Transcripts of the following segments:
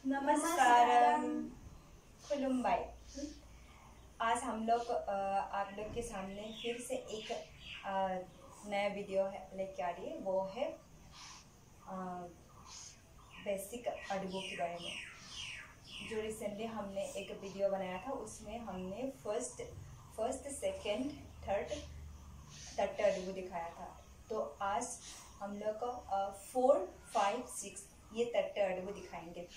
नमस्कारम, खुलुम्बाई। आज हम लोग आप लोग के सामने फिर से एक नया वीडियो लेके आ रही है। वो है बेसिक अडबो के बारे में। जो रिसेंटली हमने एक वीडियो बनाया था, उसमें हमने फर्स्ट सेकंड थर्ड अडबो दिखाया था। तो आज हम लोग को 4, 5, 6 ये तट्टे अडबो दिखाएंगे।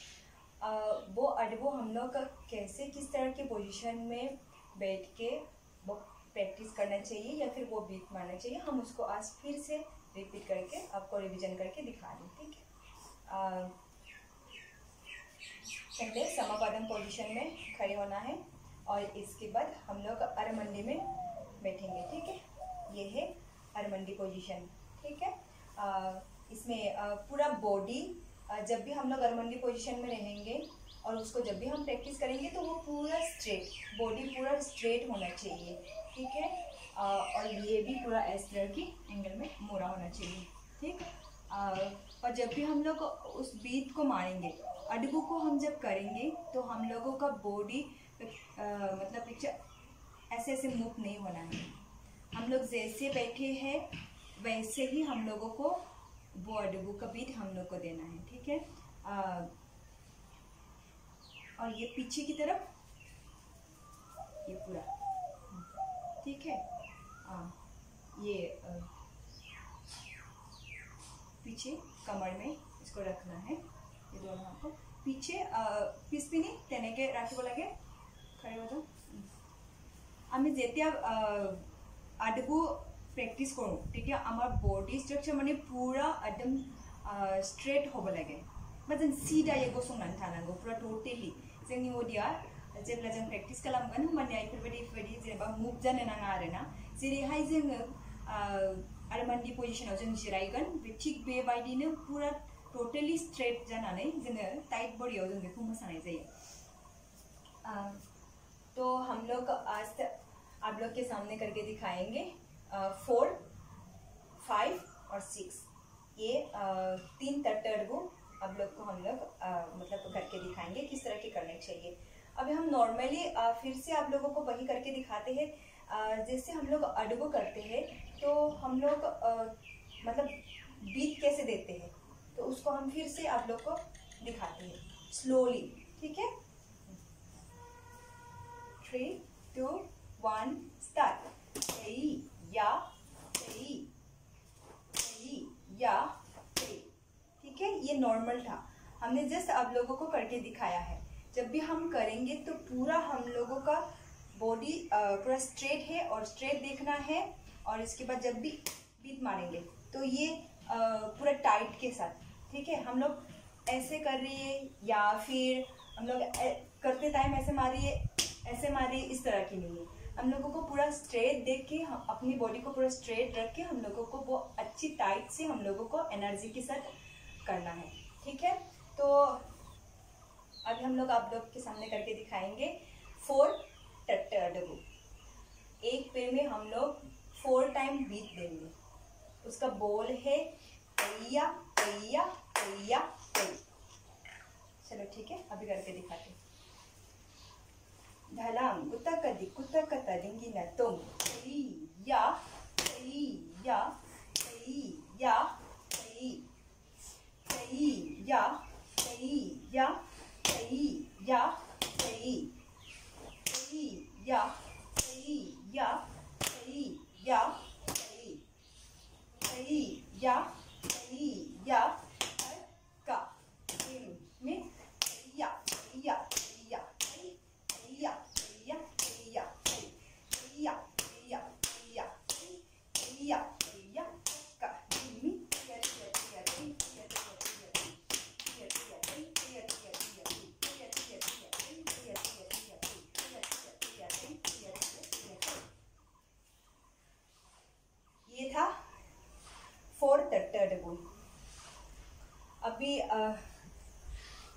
वो अडबो हम लोग कैसे किस तरह के पोजीशन में बैठ के वो प्रैक्टिस करना चाहिए या फिर वो बीट मारना चाहिए, हम उसको आज फिर से रिपीट करके आपको रिवीजन करके दिखा दें। ठीक है, पहले समापदम पोजीशन में खड़े होना है और इसके बाद हम लोग अरमंडी में बैठेंगे। ठीक है, ये है अरमंडी पोजीशन। ठीक है, इसमें पूरा बॉडी जब भी हम लोग अरमंडी पोजीशन में रहेंगे और उसको जब भी हम प्रैक्टिस करेंगे तो वो पूरा स्ट्रेट, बॉडी पूरा स्ट्रेट होना चाहिए। ठीक है, और ये भी पूरा इस तरह की एंगल में मोड़ा होना चाहिए। ठीक, और जब भी हम लोग उस बीट को मारेंगे, अडबो को हम जब करेंगे तो हम लोगों का बॉडी मतलब पिक्चर ऐसे ऐसे मूव नहीं होना है। हम लोग जैसे बैठे हैं वैसे ही हम लोगों को वो अडबो का बीट हम लोग को देना है। ठीक है, और ये पीछे की तरफ ये पूरा। ठीक है, ये पीछे कमर में इसको रखना है। ये दोनों हाथ को पीछे पिसपिनी तेने के राखिब लगे खड़े हो जाओ। आमी जेतिया अडबो प्रेक्टिस करूँ तेतिया आमार बॉडी स्ट्रक्चर माने पूरा एकदम स्ट्रेट होब लगे, मतलब सीधा ये गसंनानै थानांगौ पूरा टोटली। जोंनि बडिया जेब्ला जों प्रेक्टिस खालामगोन होमबानिया इफोरबायदि जेनेबा मुभ जानो नाङा आरोना। जेरैहाय जोङो अरमंडी पोजिशनाव जों जिरायगोन थिक बेबायदिनो पूरा टोटली स्ट्रेट जानानै जोङो टाइट बडियाव जों बेखौ मोसानाय जायो। तो हम लोग आज आप लोग के सामने करके दिखाएंगे 4, 5 और 6 ये 3 तट्टे अडबो आप लोग को हम लोग मतलब करके दिखाएंगे किस तरह के करने चाहिए। अभी हम नॉर्मली फिर से आप लोगों को वही करके दिखाते हैं। जैसे हम लोग अडबो करते हैं तो हम लोग मतलब बीट कैसे देते हैं, तो उसको हम फिर से आप लोग को दिखाते हैं स्लोली। ठीक है, 3, 2, 1 स्टार्ट। या ठीक है, ये नॉर्मल था, हमने जस्ट आप लोगों को करके दिखाया है। जब भी हम करेंगे तो पूरा हम लोगों का बॉडी पूरा स्ट्रेट है और स्ट्रेट देखना है। और इसके बाद जब भी बीट मारेंगे तो ये पूरा टाइट के साथ। ठीक है, हम लोग ऐसे कर रही है या फिर हम लोग करते टाइम ऐसे मारिए इस तरह की नहीं है। हम लोगों को पूरा स्ट्रेट देख के अपनी बॉडी को पूरा स्ट्रेट रख के हम लोगों को वो अच्छी टाइट से हम लोगों को एनर्जी के साथ करना है। ठीक है, तो अभी हम लोग आप लोग के सामने करके दिखाएंगे 4 तट्टे अडबो। एक पैर में हम लोग 4 टाइम बीट देंगे। उसका बोल है ऐया ऐया ऐया ऐ। चलो ठीक है, अभी करके दिखाते। धलाम कुतकदी कुतकता दिंगिना तुम या या या या या या या का में या ये था 4 तट्टे अडबो। अभी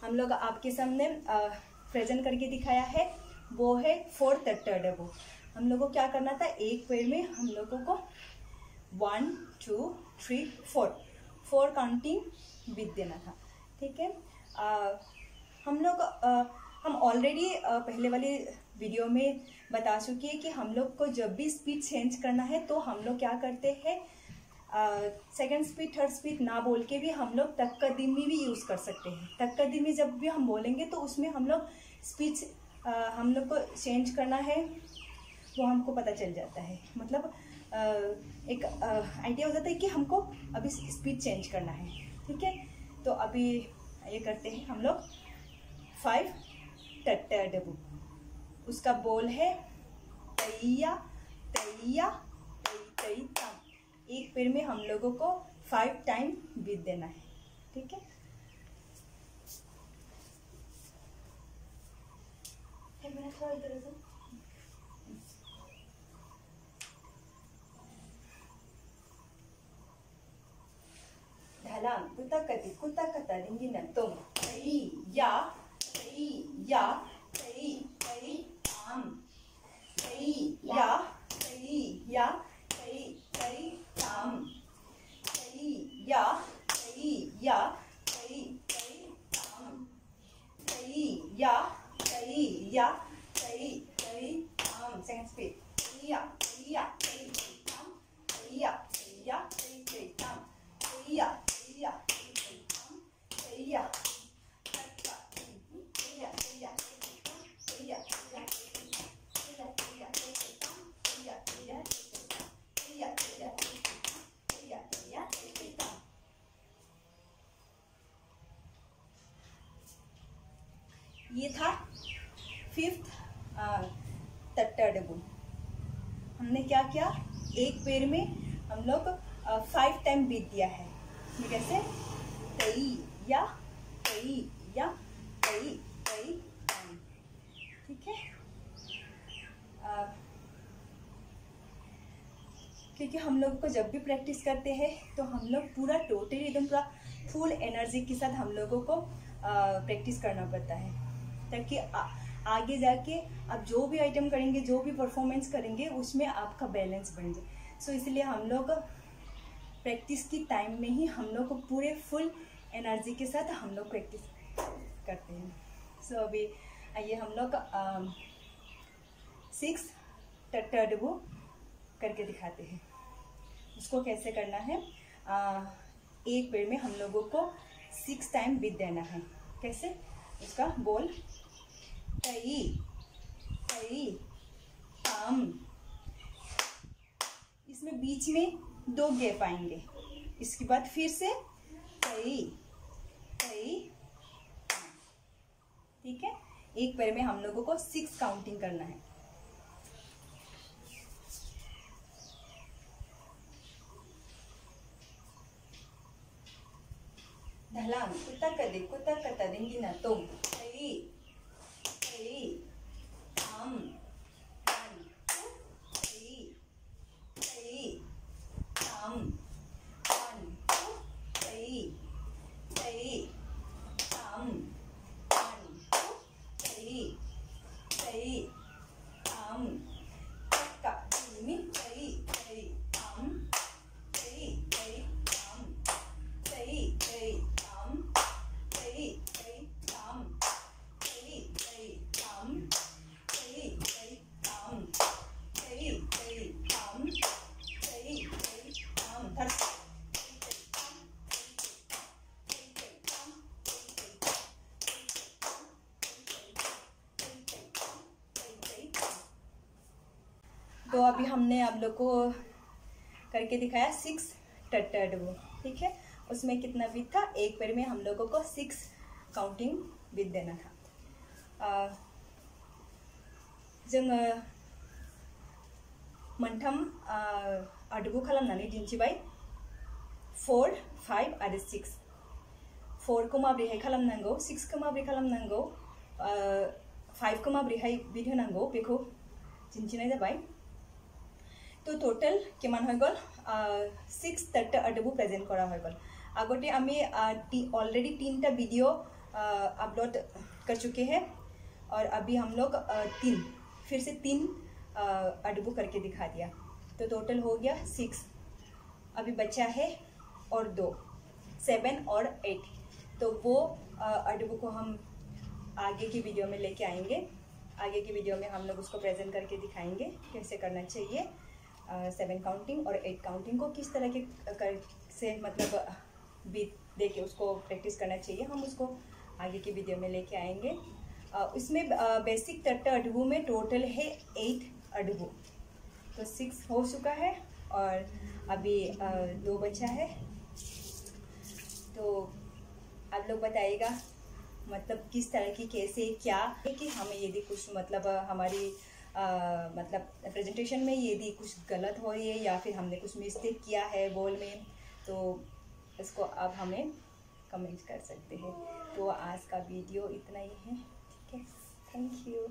हम लोग आपके सामने प्रेजेंट करके दिखाया है, वो है 4 तट्टे अडबो। हम लोगों को क्या करना था, एक पैर में हम लोगों को 1, 2, 3, 4 काउंटिंग बीट देना था। ठीक है, हम लोग हम ऑलरेडी पहले वाले वीडियो में बता चुकी है कि हम लोग को जब भी स्पीड चेंज करना है तो हम लोग क्या करते हैं, सेकंड स्पीड थर्ड स्पीड ना बोल के भी हम लोग तकदीमी भी यूज़ कर सकते हैं। तकदीमी जब भी हम बोलेंगे तो उसमें हम लोग स्पीच हम लोग को चेंज करना है वो हमको पता चल जाता है। मतलब एक आइडिया हो जाता है कि हमको अभी स्पीड चेंज करना है। ठीक है, तो अभी ये करते हैं हम लोग 5 टट्टा डबू। उसका बोल है तैया तैया तई तई तम। एक पेड़ में हम लोगों को 5 टाइम बीत देना है। ठीक है, मैंने थोड़ा इधर उधर ढलान कुता कति कुता कता रिंगी न तुम तई या तई तई ताम तई या तई तई ताम तई या तई तई ताम तई या तई तई ताम। सेकंड स्पीड तई या तई तई ताम तई या तई तई ताम तई या ये था 5th तट्टा डबू। हमने क्या किया, एक पेड़ में हम लोग 5 टाइम बीत दिया है। ये कैसे, तई या तई तई टाइम। ठीक है, क्योंकि हम लोग को जब भी प्रैक्टिस करते हैं तो हम लोग पूरा टोटली एकदम पूरा फुल एनर्जी के साथ हम लोगों को प्रैक्टिस करना पड़ता है, ताकि आगे जाके आप जो भी आइटम करेंगे, जो भी परफॉर्मेंस करेंगे, उसमें आपका बैलेंस बन जाए। सो इसलिए हम लोग प्रैक्टिस की टाइम में ही हम लोग को पूरे फुल एनर्जी के साथ हम लोग प्रैक्टिस करते हैं। सो अभी आइए हम लोग 6 टट्टा डबू करके दिखाते हैं। उसको कैसे करना है, एक पेड़ में हम लोगों को 6 टाइम बीत देना है। कैसे, उसका बोल तई तई ताम। इसमें बीच में 2 गैप आएंगे। इसके बाद फिर से तई तई ताम। ठीक है, एक पैर में हम लोगों को 6 काउंटिंग करना है। ढलान कुत्ता कदे कुत्ता कता देंगी ना तुम तई तई ताम तई तई ताम तई तई ताम तई तई ताम का मी तई तई ताम तई तई ताम तई तई ताम तई तई ताम तई तई ताम तई तई ताम तई तई ताम तई तई ताम धर तो अभी हमने आप लोग को करके दिखाया 6 टट्टा डबू। ठीक है, उसमें कितना बीट था, एक पैर में हम लोगों को 6 काउंटिंग बीट देना था। जों मोनथाम आडबु खालामनानै दिन्थिबाय 4, 5 आरो 6। 4 को माब्रैहाय खालामनांगौ, 6 को माब्रै खालामनांगौ, 5 को माब्रैहाय बीट होनांगौ बेखौ दिन्थिनाय जाबाय। तो टोटल किमान हो गल 6 टट्टा अडबु प्रेजेंट करा हो गल। आगते आमी ऑलरेडी 3टा वीडियो अपलोड कर चुके हैं और अभी हम लोग फिर से 3 अडबु करके दिखा दिया। तो टोटल हो गया 6। अभी बचा है और 2, 7 और 8। तो वो अडबु को हम आगे की वीडियो में लेके आएंगे। आगे की वीडियो में हम लोग उसको प्रेजेंट करके दिखाएंगे कैसे करना चाहिए 7 काउंटिंग और 8 काउंटिंग को किस तरह के से मतलब बीट दे के उसको प्रैक्टिस करना चाहिए, हम उसको आगे की वीडियो में लेके आएंगे। इसमें बेसिक तट्टा अडगू में टोटल है 8 अडगू, तो 6 हो चुका है और अभी 2 बचा है। तो आप लोग बताइएगा मतलब किस तरह की कैसे क्या है कि हमें यदि कुछ मतलब हमारी मतलब प्रेजेंटेशन में यदि कुछ गलत हो रही है या फिर हमने कुछ मिस्टेक किया है बोल में, तो इसको आप हमें कमेंट कर सकते हैं। तो आज का वीडियो इतना ही है, ठीक है, थैंक यू।